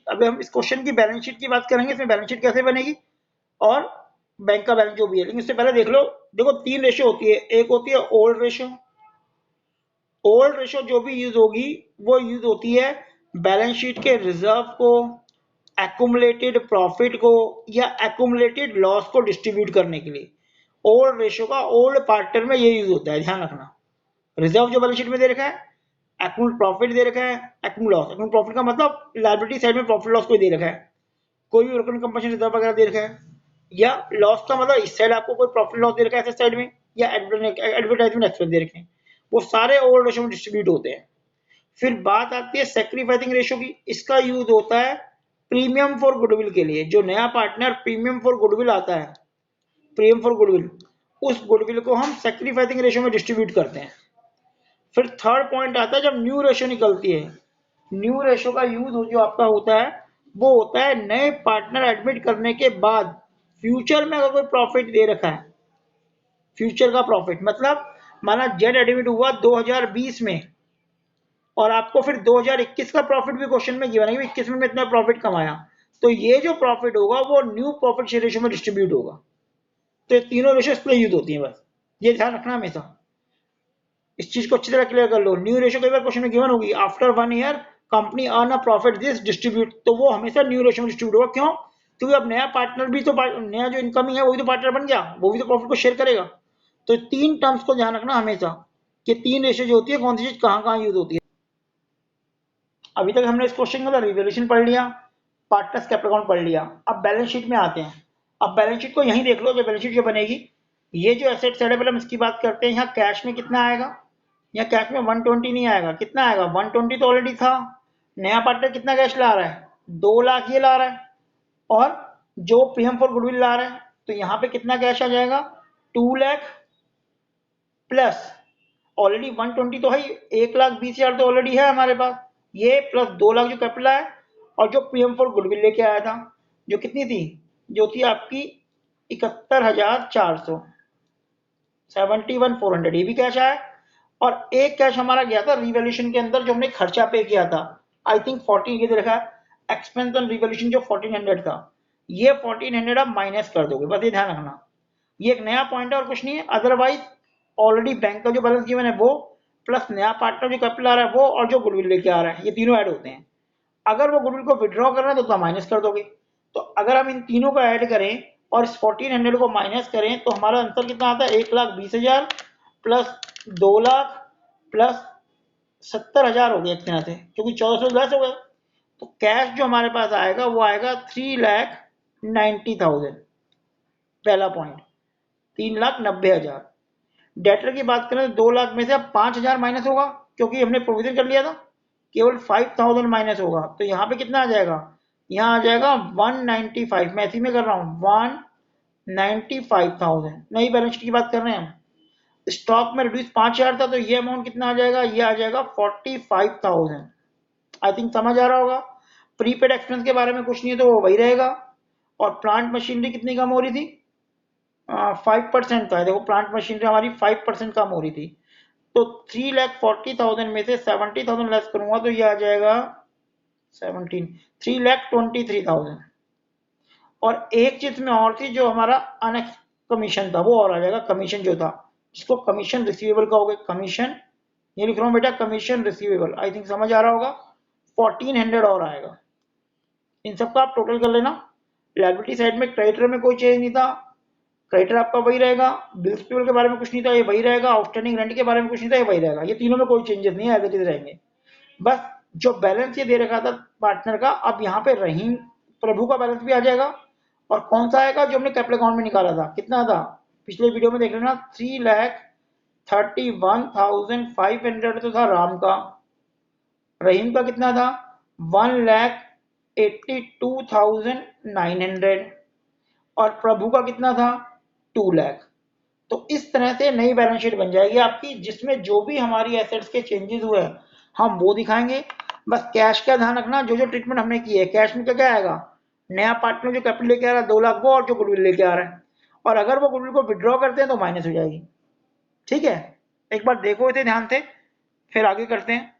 अभी हम इस क्वेश्चन की बैलेंस शीट की बात करेंगे, इसमें बैलेंस शीट कैसे बनेगी और बैंक का बैलेंस जो भी है, लेकिन इससे पहले देख लो। देखो 3 रेशियो होती है, एक होती है ओल्ड रेशियो। ओल्ड रेशियो जो भी यूज होगी वो यूज होती है बैलेंस शीट के रिजर्व को, एक्यूमुलेटेड प्रॉफिट को या एक्यूमुलेटेड लॉस को डिस्ट्रीब्यूट करने के लिए। ओल्ड रेशियो का ओल्ड पार्टनर में ये यूज होता है, ध्यान रखना। रिजर्व जो बैलेंस शीट में दे रखा है, एक्यूमुलेट प्रॉफिट दे रखा है, एक्यूमुलेट लॉस। एक्यूमुलेट प्रॉफिट का मतलब लायबिलिटी साइड में प्रॉफिट लॉस को दे रखा है, कोई भी वर्किंग कंपनी रिजर्व वगैरह दे रखा है। या लॉस का मतलब इस साइड आपको कोई प्रॉफिट लॉस दे रखा है, ऐसे साइड में, या एडवर्टाइजमेंट एक्सपेंस दे रखे हैं, वो सारे ओल्ड रेशियो में डिस्ट्रीब्यूट होते हैं। फिर बात आती है सैक्रिफाइसिंग रेशियो की। इसका यूज होता है प्रीमियम फॉर गुडविल के लिए। जो नया पार्टनर प्रीमियम फॉर गुडविल आता है, प्रीमियम फॉर गुडविल, उस गुडविल को हम सैक्रिफाइसिंग रेशियो में डिस्ट्रीब्यूट करते हैं। फिर थर्ड पॉइंट आता है जब न्यू रेशियो निकलती है। न्यू रेशियो का यूज जो आपका होता है वो होता है नए पार्टनर एडमिट करने के बाद फ्यूचर में अगर कोई प्रॉफिट दे रखा है, फ्यूचर का प्रॉफिट मतलब माना जेड एडमिट हुआ 2020 में और आपको फिर 2021 का प्रॉफिट भी क्वेश्चन में गिवन है कि 21 में इतना प्रॉफिट कमाया, तो ये जो प्रॉफिट होगा वो न्यू प्रॉफिट शेयर रेशियो में डिस्ट्रीब्यूट होगा। तो ये तीनों रेशियो इसलिए यूज होती हैं, बस ये ध्यान रखना हमेशा। इस चीज को अच्छी तरह क्लियर कर लो। न्यू रेशियो कई बार क्वेश्चन में गिवन होगी, after 1 year company earn a profit this distribute, तो वो हमेशा न्यू रेशियो में डिस्ट्रीब्यूट होगा। क्यों? क्योंकि अब नया पार्टनर भी तो, नया जो इनकमिंग है वो भी तो पार्टनर बन गया, वो भी तो प्रॉफिट को शेयर करेगा। तो तीन टर्म्स को ध्यान रखना हमेशा कि तीन रेशियो जो होती है कौन सी चीज कहाँ कहाँ यूज होती है। अभी तक हमने इस क्वेश्चन का रिवैल्यूएशन पढ़ लिया, पार्टनर्स कैपिटल अकाउंट पढ़ लिया। अब बैलेंस शीट में आते हैं। अब बैलेंस शीट को यहीं देख लो, जो बैलेंस शीट जो बनेगी, ये जो एसेट साइड है पहले हम इसकी बात करते हैं। यहाँ कैश में कितना आएगा? यहाँ कैश में 120 नहीं आएगा। कितना आएगा? 120 तो ऑलरेडी था। नया पार्टनर कितना कैश ला रहा है? 2 लाख ये ला रहा है। और जो प्रीमियम फॉर गुडविल ला रहा है, तो यहाँ पे कितना कैश आ जाएगा? 2 लाख प्लस ऑलरेडी 120 तो है, 1,20,000 तो ऑलरेडी है हमारे पास, ये प्लस 2 लाख जो कैपिटल है, और जो प्रीमियम फॉर गुडविल लेके आया था, जो कितनी थी? जो थी आपकी 71,400, 71,400, ये भी कैश आया। और एक कैश हमारा गया था रिवैल्यूएशन के अंदर, जो हमने खर्चा पे किया था, आई थिंक 14, ये दे रखा है एक्सपेंस ऑन रिवैल्यूएशन, जो 1400 था। ये 1400 आप माइनस कर दोगे, बस ये ध्यान रखना। ये एक नया पॉइंट है और कुछ नहीं है। अदरवाइज ऑलरेडी बैंक का जो बैलेंस गिवन है वो, प्लस नया पार्टनर जो कैपिटल आ रहा है वो, और जो गुडविल लेके आ रहा है, ये तीनों ऐड होते हैं। अगर वो गुडविल को विड्रॉ करना है तो उतना माइनस कर दोगे। तो अगर हम इन तीनों को ऐड करें और इस 1400 को माइनस करें तो हमारा आंसर कितना आता है? 1,20,000 प्लस 2 लाख प्लस 70,000 हो गया एक तरह से, क्योंकि 1400 लेस हो गए। तो कैश जो हमारे पास आएगा वो आएगा 3,90,000, पहला पॉइंट 3,90,000। डेटर की बात करें तो 2 लाख में से अब 5,000 माइनस होगा, क्योंकि हमने प्रोविजन कर लिया था। केवल 5,000 माइनस होगा, तो यहाँ पे कितना आ जाएगा? यहाँ आ जाएगा 195। मैं इसी में कर रहा हूँ 195,000। नई बैलेंस शीट की बात कर रहे हैं हम। स्टॉक में रिड्यूस 5,000 था, तो ये अमाउंट कितना आ जाएगा? ये आ जाएगा 45,000। आई थिंक समझ आ रहा होगा। प्रीपेड एक्सपेंस के बारे में कुछ नहीं है, तो वो वही रहेगा। और प्लांट मशीनरी कितनी कम हो रही थी? 5% का है। देखो प्लांट मशीनरी हमारी 5% कम हो रही थी। तो 3,40,000 में से 70,000 लेस करूंगा तो ये आ जाएगा 17, 3,23,000। और एक चीज में और थी, जो हमारा अनेक्स कमीशन था वो और आ जाएगा। कमीशन जो था, जिसको कमीशन रिसीवेबल कहोगे, कमीशन, ये लिख रहा हूँ बेटा, कमीशन रिसीवेबल। आई थिंक समझ आ रहा होगा। 1400 और आएगा। इन सबका आप टोटल कर लेना। लायबिलिटी साइड में क्रेडिटर में कोई चेंज नहीं था, क्रेडिटर आपका वही रहेगा। बिल्स पेबल के बारे में कुछ नहीं था, ये वही रहेगा। आउटस्टैंडिंग रेंट के बारे में कुछ नहीं था, ये वही रहेगा। ये तीनों में कोई चेंजेस नहीं है, एज इट इज रहेंगे। बस जो बैलेंस ये दे रखा था पार्टनर का, अब यहाँ पे रहीम प्रभु का बैलेंस भी आ जाएगा। और कौन सा आएगा? जो हमने कैपिटल अकाउंट में निकाला था, कितना था पिछले वीडियो में देख लेना, 3,31,500 तो था राम का। रहीम का कितना था? 1,82,900। और प्रभु का कितना था? 2 लाख। तो इस तरह से नई बैलेंस शीट बन जाएगी आपकी, जिसमें जो भी हमारी एसेट्स के चेंजेस हुए हैं हम वो दिखाएंगे। बस कैश का ध्यान रखना, जो जो ट्रीटमेंट हमने की है, कैश में क्या क्या आएगा? नया पार्टनर जो कैपिटल लेके आ रहा है 2 लाख, वो, और जो गुडविल लेके आ रहा है। और अगर वो गुडविल को विड्रॉ करते हैं तो माइनस हो जाएगी। ठीक है, एक बार देखो इसे ध्यान से, फिर आगे करते हैं।